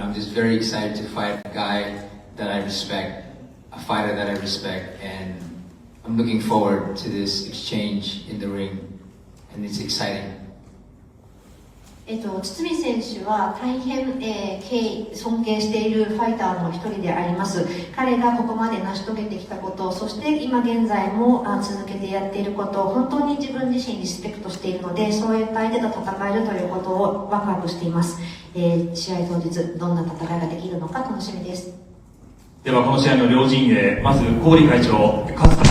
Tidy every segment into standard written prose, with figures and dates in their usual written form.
I'm just very excited to fight a guy that I respect, a fighter that I respect, and I'm looking forward to this exchange in the ring, and it's exciting. 堤選手は大変、尊敬しているファイターの一人であります。彼がここまで成し遂げてきたこと、そして今現在も続けてやっていること、本当に自分自身リスペクトしているので、そういった相手と戦えるということをワクワクしています。試合当日どんな戦いができるのか楽しみです。ではこの試合の両陣営、まず郡会長、勝田。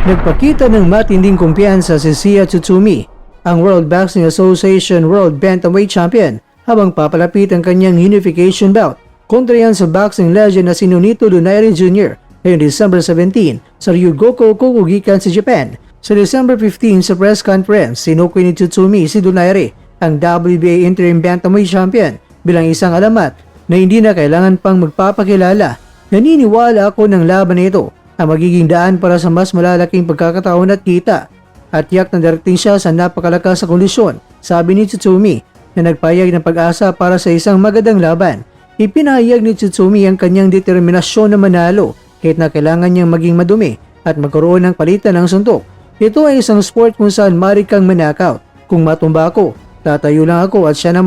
Nagpakita ng matinding kumpiyansa si Sia Tsutsumi, ang World Boxing Association World Bantamweight Champion, habang papalapit ang kanyang unification bout kontra yan sa boxing legend na si Nonito Donaire Jr. ngayong December 17 sa Ryugoku Kokugikan sa Japan. Sa December 15 sa press conference, sinukoy ni Tsutsumi si Donaire, ang WBA Interim Bantamweight Champion, bilang isang alamat na hindi na kailangan pang magpapakilala. Naniniwala ako ng laban na ito ang magiging daan para sa mas malalaking pagkakataon at kita. At tiyak na darating siya sa napakalakas na kondisyon, sabi ni Tsutsumi, na nagpahayag ng pag-asa para sa isang magandang laban. Ipinahayag ni Tsutsumi ang kanyang determinasyon na manalo kahit na kailangan niyang maging madumi at magkaroon ng palitan ng suntok. Ito ay isang sport kung saan maaari kang manakaut. Kung matumba ako, tatayo lang ako at siya naman